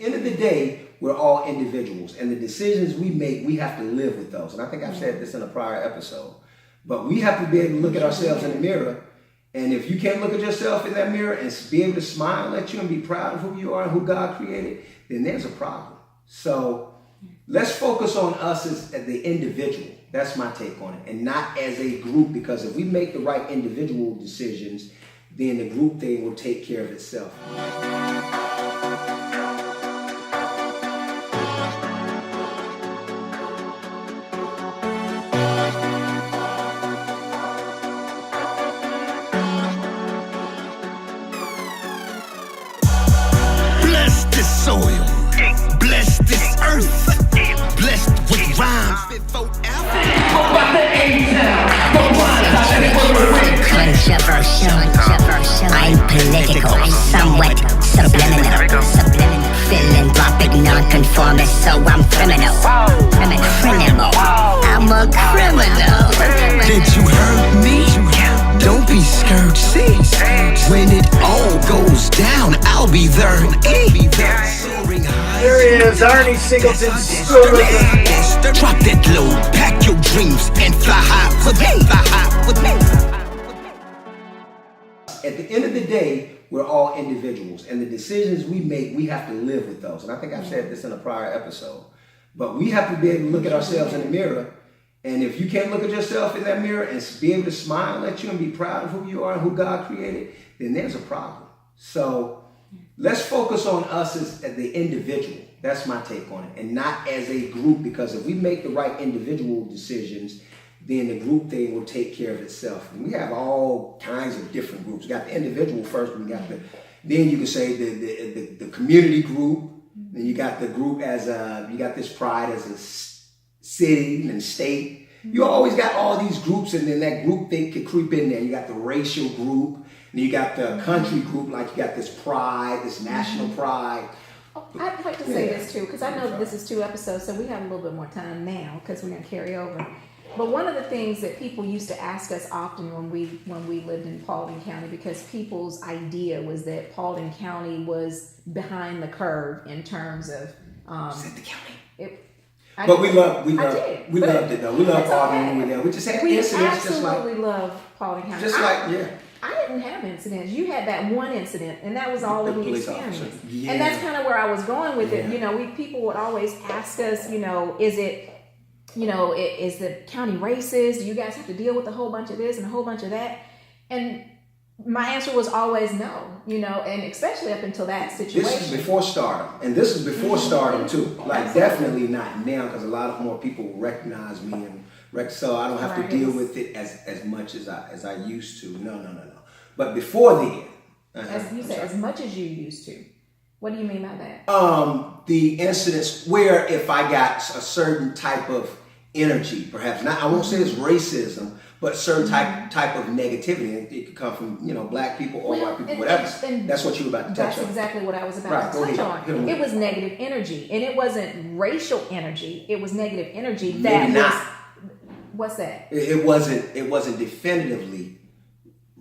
end of the day, we're all individuals, and the decisions we make, we have to live with those. And I think I've said this in a prior episode, but we have to be able to look at ourselves in the mirror. And if you can't look at yourself in that mirror and be able to smile at you and be proud of who you are and who God created, then there's a problem. So let's focus on us as the individual. That's my take on it, and not as a group, because if we make the right individual decisions, then the group thing will take care of itself. Bless this soil, bless this earth, blessed with rhymes fit forever. Controversial, I'm political, somewhat subliminal, philanthropic, non-conformist, so I'm criminal. I'm a criminal. Did you hurt me? Don't be scared, see. When it all goes down, I'll be there. There he is, IronE Singleton. Drop that load, pack your dreams, and fly high with me. Fly high with me. At the end of the day, we're all individuals, and the decisions we make, we have to live with those. And I think I've said this in a prior episode, but we have to be able to look at ourselves in the mirror. And if you can't look at yourself in that mirror and be able to smile at you and be proud of who you are and who God created, then there's a problem. So let's focus on us as the individual. That's my take on it, and not as a group, because if we make the right individual decisions, then the group thing will take care of itself. And we have all kinds of different groups. We got the individual first, we got then you can say the community group, then you got the group as you got this pride as a city and state. You always got all these groups, and then that group thing could creep in there. You got the racial group, and you got the country group, like you got this pride, this national pride. I'd like to say this too, because I know this is 2 episodes, so we have a little bit more time now because we're going to carry over. But one of the things that people used to ask us often when we lived in Paulding County, because people's idea was that Paulding County was behind the curve in terms of Is that the county? But we loved it though. We loved Paulding when we were there. We just had incidents just like. We absolutely love Paulding County. I didn't have incidents. You had that one incident, and that was all that we experienced. Yeah. And that's kind of where I was going with it. You know, people would always ask us, is the county racist? Do you guys have to deal with a whole bunch of this and a whole bunch of that? And my answer was always no, and especially up until that situation. This is before stardom, and this is before stardom too. Like definitely not now, because a lot of more people recognize me, and so I don't have to deal with it as much as I used to. No. But before then, as you said, as much as you used to. What do you mean by that? The incidents where if I got a certain type of energy, perhaps not, I won't say it's racism, but certain type of negativity. It could come from black people or white people, whatever. That's what you were about to touch on. That's exactly what I was about to touch on. It was negative energy, and it wasn't racial energy. It was negative energy. What's that? It wasn't definitively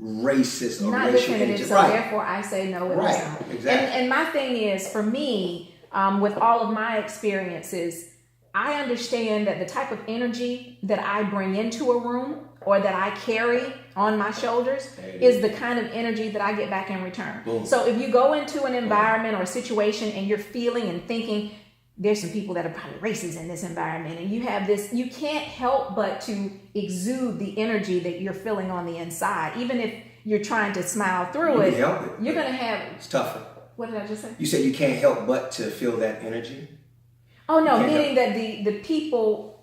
racist or not racial definitive, energy. so therefore I say no, it was not. Exactly. And my thing is, for me, with all of my experiences, I understand that the type of energy that I bring into a room or that I carry on my shoulders is the kind of energy that I get back in return. Boom. So if you go into an environment or a situation and you're feeling and thinking, there's some people that are probably racist in this environment, and you have this, you can't help but to exude the energy that you're feeling on the inside. Even if you're trying to smile through it, you're going to have... It's tougher. What did I just say? You said you can't help but to feel that energy? Oh, no, meaning that the people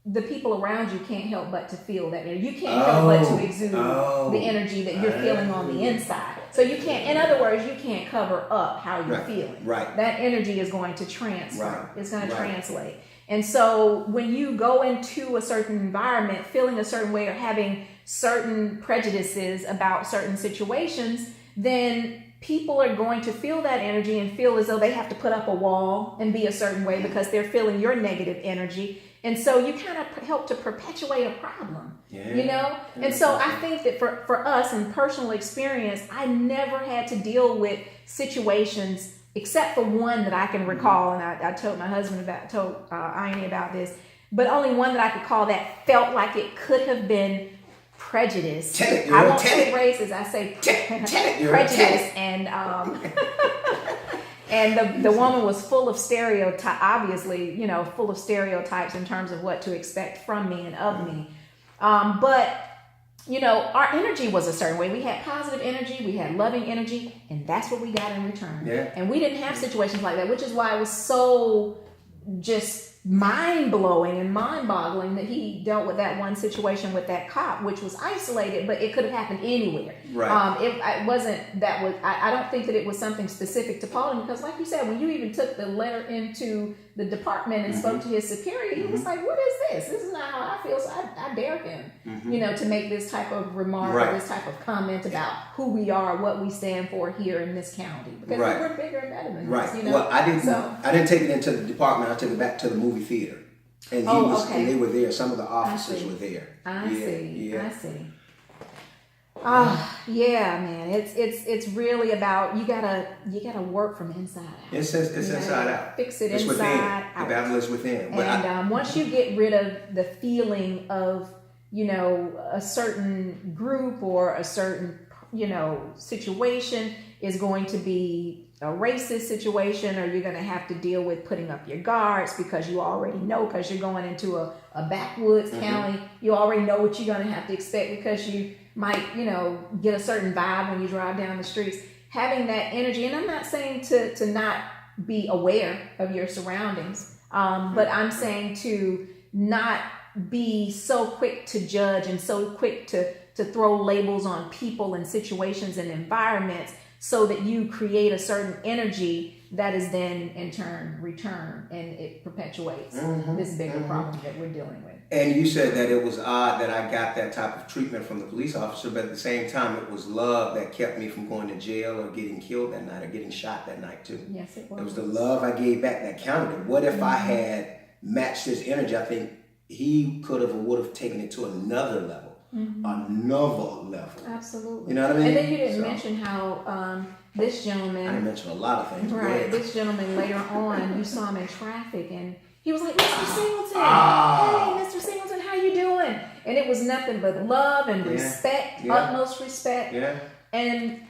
around you can't help but to feel that energy. You can't help but to exude the energy that you're feeling on the inside. So you can't, in other words, you can't cover up how you're feeling. Right. That energy is going to transfer. Right. It's going to translate. And so when you go into a certain environment feeling a certain way or having certain prejudices about certain situations, then people are going to feel that energy and feel as though they have to put up a wall and be a certain way because they're feeling your negative energy. And so you kind of help to perpetuate a problem, And so I think that for us in personal experience, I never had to deal with situations except for one that I can recall, and I told my husband told IronE about this, but only one that I could call that felt like it could have been prejudice. I won't say racist. I say prejudice, and and the woman was full of stereotypes. Obviously, full of stereotypes in terms of what to expect from me and of me. But our energy was a certain way. We had positive energy, we had loving energy, and that's what we got in return. Yeah. And we didn't have situations like that, which is why it was so just mind-blowing and mind-boggling that he dealt with that one situation with that cop, which was isolated, but it could have happened anywhere. Right. It wasn't that was. I don't think that it was something specific to Paulding, because, like you said, when you even took the letter into the department and spoke to his superior, he was like, "What is this? This is not how I feel." So I dare him, to make this type of remark or this type of comment about who we are, what we stand for here in this county, because we're bigger and better than this. Well, I didn't take it into the department. I took it back to the movie theater, and and they were there. Some of the officers were there. I see. Yeah, man. It's really about you gotta work from inside out. It's inside out. Fix it it's inside within. out. The battle is within. And once you get rid of the feeling of a certain group or a certain situation is going to be a racist situation, or you're going to have to deal with putting up your guards because you already know, because you're going into a backwoods county, you already know what you're going to have to expect, because you might get a certain vibe when you drive down the streets. Having that energy, and I'm not saying to not be aware of your surroundings, but I'm saying to not be so quick to judge and so quick to throw labels on people and situations and environments, so that you create a certain energy that is then in turn returned, and it perpetuates this bigger problem that we're dealing with. And you said that it was odd that I got that type of treatment from the police officer, but at the same time, it was love that kept me from going to jail or getting killed that night or getting shot that night too. Yes, it was. It was the love I gave back that counted. What if I had matched his energy? I think he could have or would have taken it to another level. Another level. Absolutely. You know what I mean? And then you didn't mention how this gentleman. I didn't mention a lot of things. Right. This gentleman later on, you saw him in traffic, and he was like, "Mr. Singleton, hey, Mr. Singleton, how you doing?" And it was nothing but love and respect, utmost respect. Yeah. And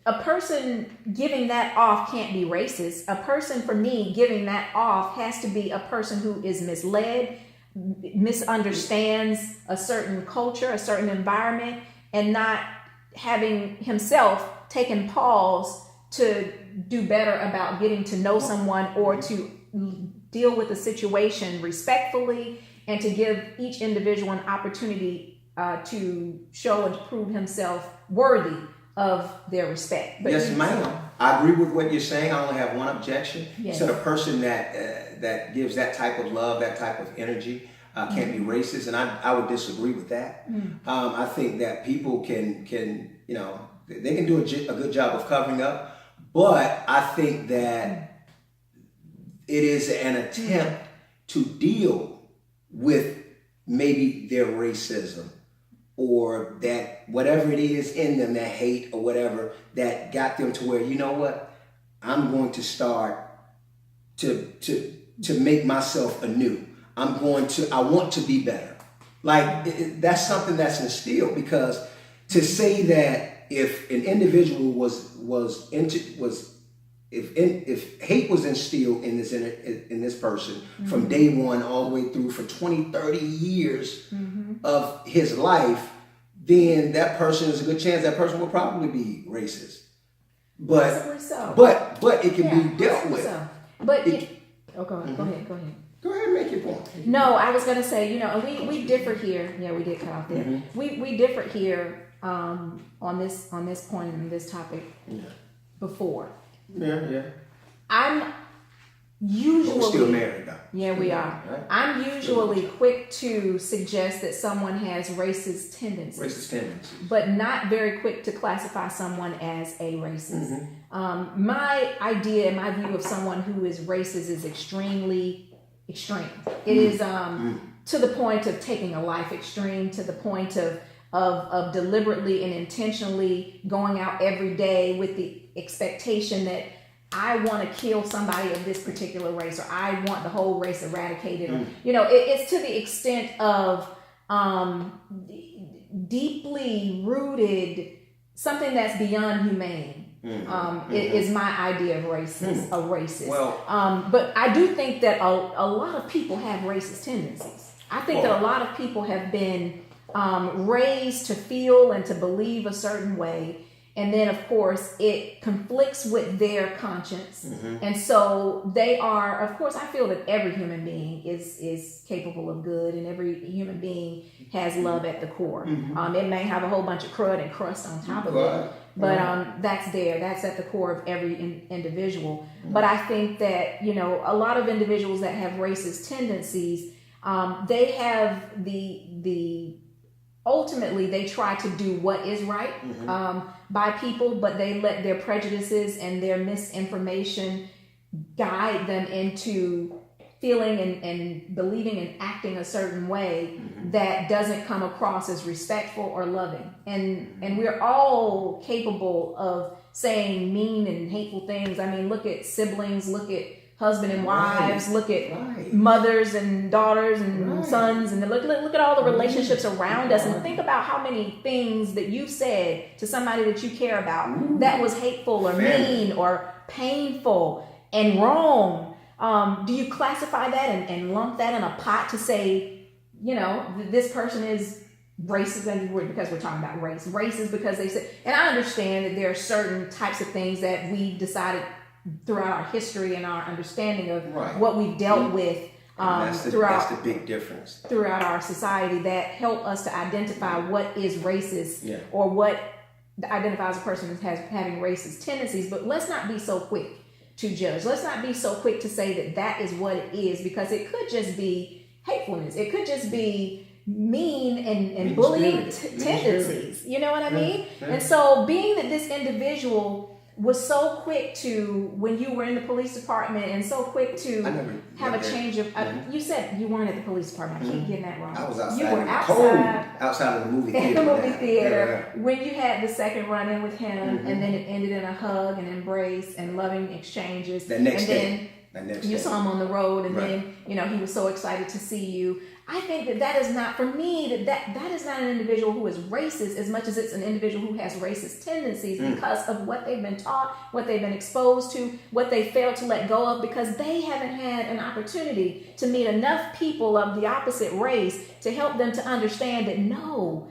a person giving that off can't be racist. A person, for me, giving that off has to be a person who is misled, misunderstands a certain culture, a certain environment, and not having himself taken pause to do better about getting to know someone or to deal with the situation respectfully, and to give each individual an opportunity to show and to prove himself worthy of their respect. But yes, ma'am. I agree with what you're saying. I only have one objection. Yes. So the person that gives that type of love, that type of energy, can't be racist, and I would disagree with that. I think that people can they can do a good job of covering up, but I think that it is an attempt to deal with maybe their racism, or that whatever it is in them, that hate or whatever, that got them to where, you know what, I'm going to start to make myself anew. I want to be better. Like that's something that's instilled, because to say that if an individual if hate was instilled in this person from day one all the way through for 20, 30 years of his life, then that person is a good chance that person will probably be racist. But so. but it can be dealt with. So. But go ahead. Go ahead and make your point. No, I was gonna say, and we differ here. Yeah, we did cut off there. We differ here on this point and this topic before. Yeah. I'm usually, but we're still married though. Yeah, we are. Right? I'm usually quick to suggest that someone has racist tendencies. But not very quick to classify someone as a racist. My idea and my view of someone who is racist is extremely extreme. It is to the point of taking a life extreme, to the point of deliberately and intentionally going out every day with the expectation that I want to kill somebody of this particular race, or I want the whole race eradicated. Or, it's to the extent of deeply rooted, something that's beyond humane. Is my idea of racist. Well, but I do think that a lot of people have racist tendencies. I think that a lot of people have been raised to feel and to believe a certain way. And then, of course, it conflicts with their conscience. And so they are, of course, I feel that every human being is capable of good, and every human being has love at the core. It may have a whole bunch of crud and crust on top of it, but that's there. That's at the core of every individual. But I think that, a lot of individuals that have racist tendencies, they have ultimately they try to do what is right by people, but they let their prejudices and their misinformation guide them into feeling and believing and acting a certain way that doesn't come across as respectful or loving. And we're all capable of saying mean and hateful things. I mean, look at siblings, look at husband and wives, look at mothers and daughters and sons, and look at all the relationships around us, and think about how many things that you said to somebody that you care about that was hateful or mean or painful and wrong. Do you classify that and lump that in a pot to say, this person is racist, because we're talking about race. Racist because they said, and I understand that there are certain types of things that we decided throughout our history and our understanding of what we've dealt with that's the big difference throughout our society that help us to identify what is racist or what identifies a person as having racist tendencies. But let's not be so quick to judge. Let's not be so quick to say that is what it is, because it could just be hatefulness. It could just be mean and bullying tendencies. You know what I mean? And so being that this individual was so quick to, when you were in the police department, and so quick to have a change of, you said you weren't at the police department. I keep getting that wrong. I was outside. You were outside of the movie theater. In the movie theater, when you had the second run-in with him, and then it ended in a hug and embrace and loving exchanges. The next day. You saw him on the road, and then, he was so excited to see you. I think that is not, for me, that is not an individual who is racist as much as it's an individual who has racist tendencies because of what they've been taught, what they've been exposed to, what they failed to let go of, because they haven't had an opportunity to meet enough people of the opposite race to help them to understand that no,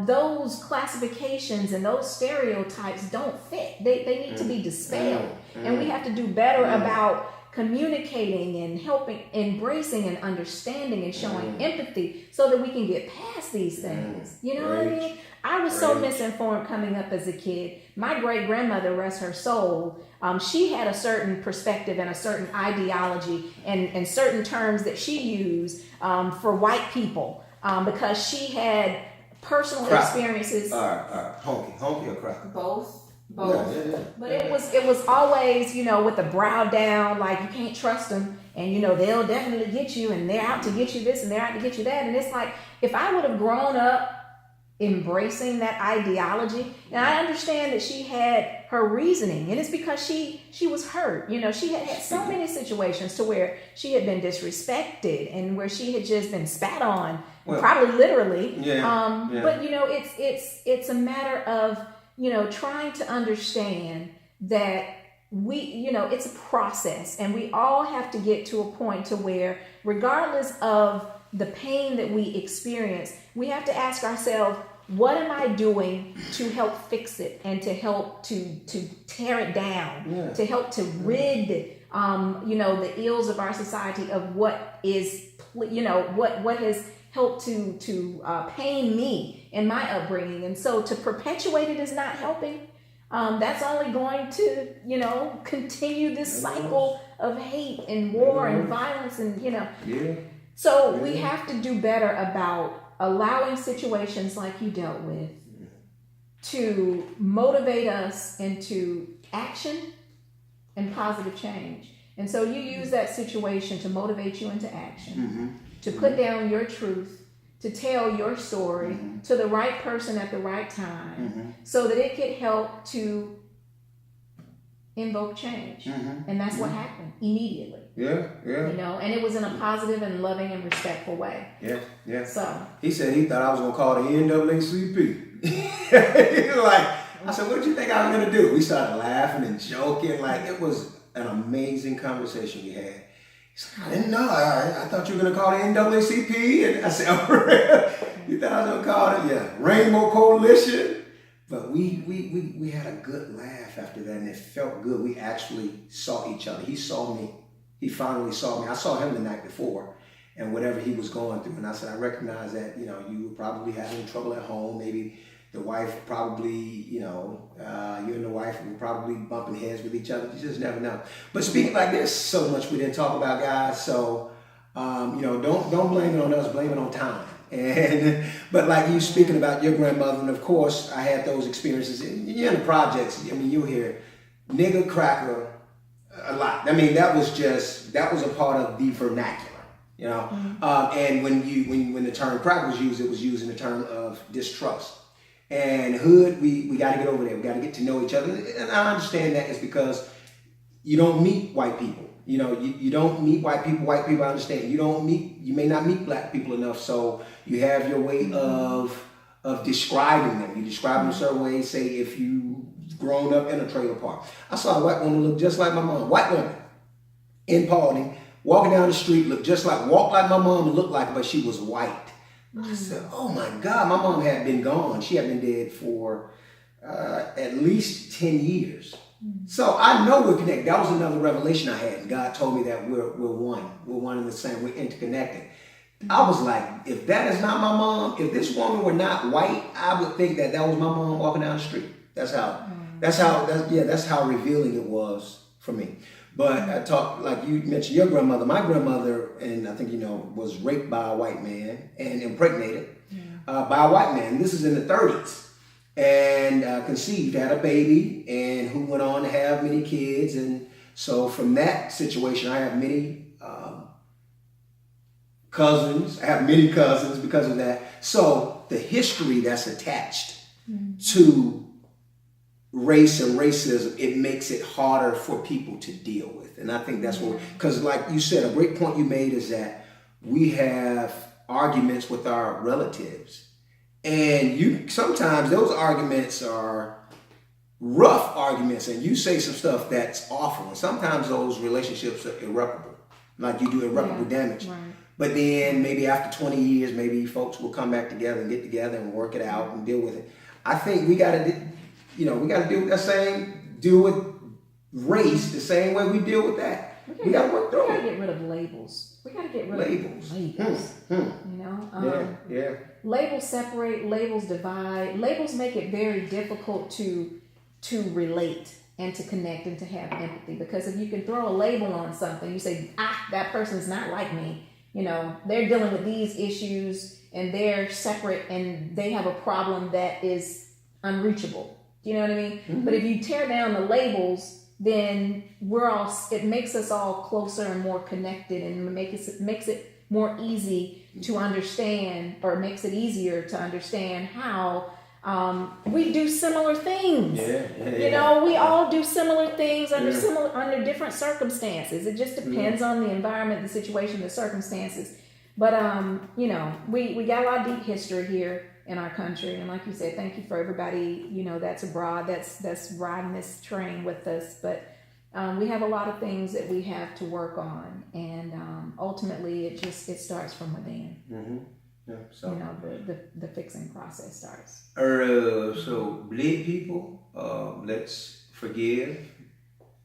those classifications and those stereotypes don't fit. They need to be dispelled. And we have to do better about communicating and helping, embracing and understanding and showing empathy so that we can get past these things. You know what I mean? I was so misinformed coming up as a kid. My great grandmother, rest her soul, she had a certain perspective and a certain ideology and certain terms that she used for white people because she had personal experiences. Honky or crack? Both. But it was always, with the brow down, like you can't trust them, and they'll definitely get you, and they're out to get you this and they're out to get you that. And it's like, if I would have grown up embracing that ideology, and I understand that she had her reasoning, and it's because she was hurt. She had so many situations to where she had been disrespected and where she had just been spat on, probably literally. But it's a matter of trying to understand that it's a process, and we all have to get to a point to where, regardless of the pain that we experience, we have to ask ourselves, what am I doing to help fix it and to help to tear it down, to help to rid, the ills of our society of what is, what has helped to pain me in my upbringing. And so to perpetuate it is not helping. That's only going to, continue this cycle of hate and war and violence and, So we have to do better about allowing situations like you dealt with to motivate us into action and positive change. And so you use that situation to motivate you into action, to put down your truth, to tell your story to the right person at the right time, so that it could help to invoke change. Mm-hmm. And that's what happened immediately. Yeah. You know, and it was in a positive and loving and respectful way. Yeah. So he said he thought I was gonna call the NAACP. He was like, I said, what did you think I was gonna do? We started laughing and joking. Like, it was an amazing conversation we had. He's like, I didn't know. I thought you were gonna call the NAACP. And I said, oh, you thought I was gonna call it? Yeah, Rainbow Coalition. But we had a good laugh after that, and it felt good. We actually saw each other. He saw me. He finally saw me. I saw him the night before, and whatever he was going through. And I said, I recognize that, you know, you were probably having trouble at home. Maybe the wife probably, you know, you and the wife were probably bumping heads with each other. You just never know. But speaking like this, so much we didn't talk about, guys. So, you know, don't blame it on us. Blame it on time. But like you speaking about your grandmother, and of course I had those experiences. You're in the projects. I mean, you hear nigger cracker a lot. I mean, that was a part of the vernacular, you know. And when the term crack was used, it was used in the term of distrust. And hood, we got to get over there. We got to get to know each other. And I understand that is because you don't meet white people. You know, you don't meet white people. White people, I understand. You may not meet black people enough, so you have your way of describing them. You describe them a certain way. Say if you grown up in a trailer park. I saw a white woman look just like my mom. White woman in Paulding, walking down the street, walked like my mom and looked like her, but she was white. I said, oh my God, my mom had been gone. She had been dead for at least 10 years. So I know we're connected. That was another revelation I had. God told me that we're one. We're one and the same. We're interconnected. I was like, if that is not my mom, if this woman were not white, I would think that was my mom walking down the street. That's how revealing it was for me. But I talked, like you mentioned your grandmother. My grandmother, and I think you know, was raped by a white man and impregnated by a white man. This is in the 30s. And conceived, had a baby, and who went on to have many kids. And so from that situation, I have many cousins. I have many cousins because of that. So the history that's attached to race and racism, it makes it harder for people to deal with. And I think that's what, because like you said, a great point you made is that we have arguments with our relatives. And sometimes those arguments are rough arguments, and you say some stuff that's awful. And sometimes those relationships are irreparable, like you do irreparable damage. Right. But then maybe after 20 years, maybe folks will come back together and get together and work it out and deal with it. I think we got to, deal with race the same way we deal with that. We got to work through it. We got to get rid of labels. We got to get rid of labels. You know? Labels separate, labels divide. Labels make it very difficult to relate and to connect and to have empathy. Because if you can throw a label on something, you say, that person's not like me. You know, they're dealing with these issues and they're separate and they have a problem that is unreachable. Do you know what I mean? Mm-hmm. But if you tear down the labels, then it makes us all closer and more connected, and makes it more easy to understand, or makes it easier to understand how we do similar things. You know, we all do similar things under different circumstances. It just depends on the environment, the situation, the circumstances. But you know, we got a lot of deep history here in our country, and like you said, thank you for everybody, you know, that's abroad, that's riding this train with us. But we have a lot of things that we have to work on, and ultimately it starts from within. Mm-hmm. Yeah, so you know, the fixing process starts. So black people, let's forgive.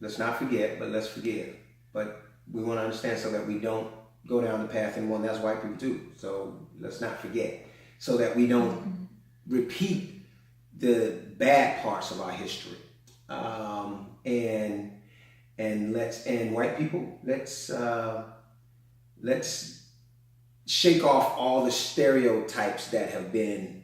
Let's not forget, but let's forgive. But we want to understand so that we don't go down the path anymore. And that's white people too. So let's not forget, so that we don't repeat the bad parts of our history. And white people, let's shake off all the stereotypes that have been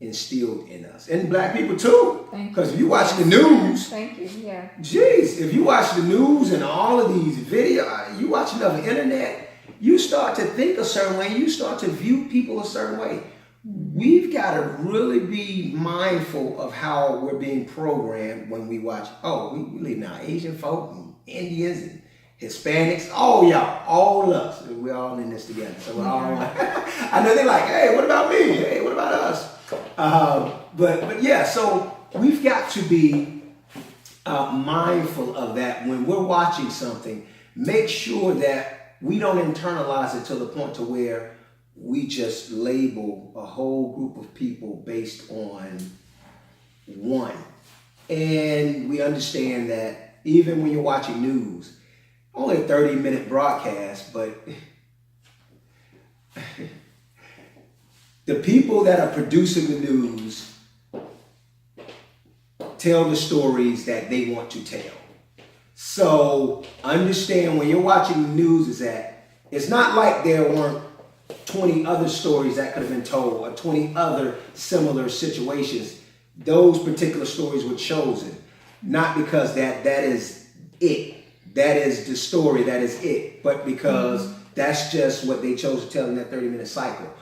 instilled in us. And black people too. Because if you watch the news. Thank you, yeah. Jeez, if you watch the news and all of these videos, you watch enough internet, you start to think a certain way, you start to view people a certain way. we've got to really be mindful of how we're being programmed when we watch. Oh, we leave now Asian folk and Indians and Hispanics. Oh, y'all, all of us. We're all in this together. So we're all. I know they're like, hey, what about me? Hey, what about us? But yeah, so we've got to be mindful of that when we're watching something. Make sure that we don't internalize it to the point to where we just label a whole group of people based on one. And we understand that even when you're watching news, only a 30-minute broadcast, but the people that are producing the news tell the stories that they want to tell. So understand when you're watching the news is that it's not like there weren't 20 other stories that could have been told or 20 other similar situations. Those particular stories were chosen, not because that is it. That is the story, that is it, but because that's just what they chose to tell in that 30-minute cycle.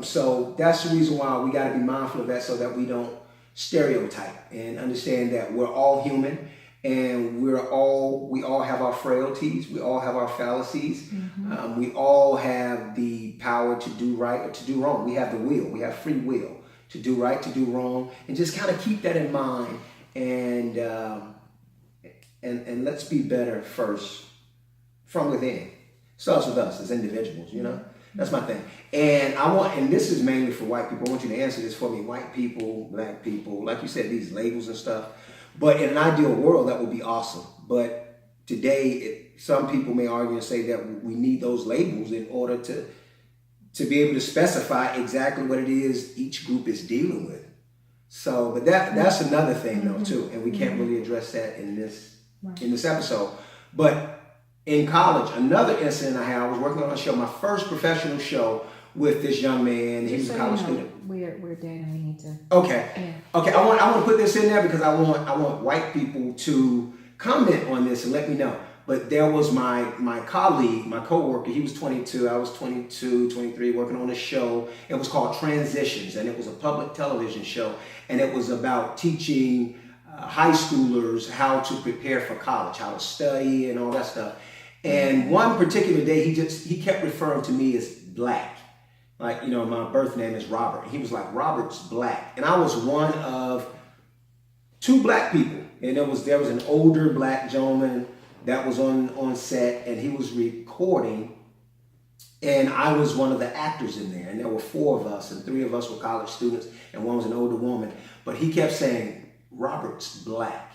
So that's the reason why we got to be mindful of that so that we don't stereotype and understand that we're all human and we all have our frailties, we all have our fallacies, we all have the power to do right or to do wrong. We have the will, we have free will to do right, to do wrong, and just kind of keep that in mind and let's be better first from within. Starts with us as individuals, you know? That's my thing. And this is mainly for white people. I want you to answer this for me. White people, black people, like you said, these labels and stuff. But in an ideal world, that would be awesome. But today, some people may argue and say that we need those labels in order to be able to specify exactly what it is each group is dealing with. So, but that's another thing though too, and we can't really address that in this episode. But in college, another incident I was working on a show, my first professional show with this young man. He was a college student. We're dead and we need to. Okay. Yeah. Okay. I want to put this in there because I want white people to comment on this and let me know. But there was my colleague, my coworker. He was 22. I was 22, 23, working on a show. It was called Transitions, and it was a public television show, and it was about teaching high schoolers how to prepare for college, how to study, and all that stuff. And one particular day, he kept referring to me as black. Like, my birth name is Robert. He was like, Robert's black. And I was one of two black people. And there was an older black gentleman that was on set, and he was recording. And I was one of the actors in there. And there were 4 of us, and 3 of us were college students, and one was an older woman. But he kept saying, Robert's black.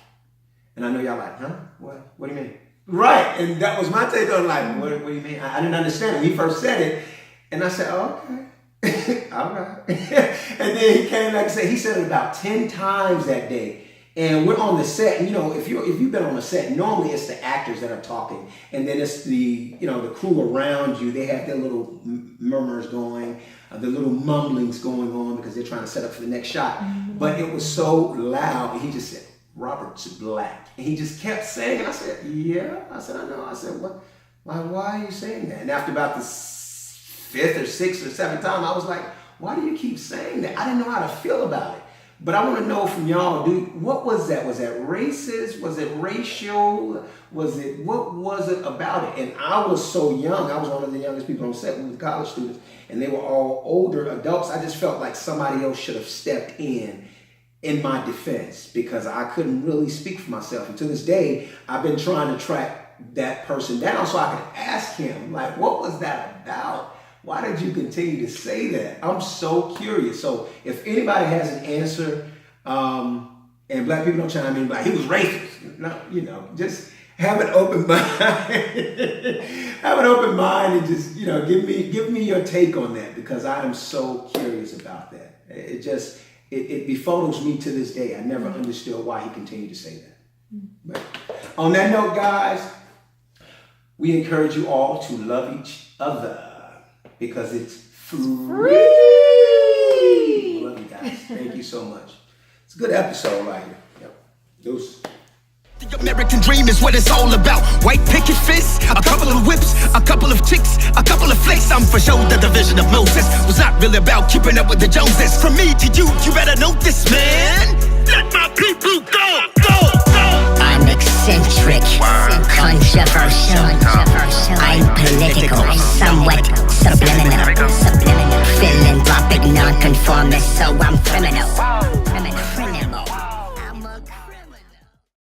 And I know y'all like, huh? What do you mean? Right. And that was my take on it. Like, what do you mean? I didn't understand when he first said it. And I said, oh, okay. All right. And then he came back and said, he said it about 10 times that day. And we're on the set. And, if you've been on a set, normally it's the actors that are talking. And then it's the crew around you. They have their little murmurs going, the little mumblings going on because they're trying to set up for the next shot. But it was so loud. And he just said, Robert's black. And he just kept saying it. I said, yeah. I said, I know. I said, what? Why are you saying that? And after about the 5th or 6th or 7th time, I was like, why do you keep saying that? I didn't know how to feel about it. But I want to know from y'all, what was that? Was that racist? Was it racial? What was it about it? And I was so young. I was one of the youngest people on set with college students, and they were all older adults. I just felt like somebody else should have stepped in my defense because I couldn't really speak for myself. And to this day, I've been trying to track that person down so I could ask him, like, what was that about? Why did you continue to say that? I'm so curious. So if anybody has an answer, and black people don't chime in, like, he was racist. No, just have an open mind. Have an open mind and just, give me your take on that because I am so curious about that. It befuddles me to this day. I never understood why he continued to say that. But on that note, guys, we encourage you all to love each other because it's free. I love you guys. Thank you so much. It's a good episode right here. Yep. Deuce. The American dream is what it's all about. White picket fence, a couple of whips, a couple of chicks, a couple of flakes. I'm for sure the division of Moses was not really really about keeping up with the Joneses. From me to you, you better know this, man. Let my people go, go, go. I'm eccentric, controversial. I'm political, somewhat subliminal. Philanthropic, non-conformist, so I'm criminal.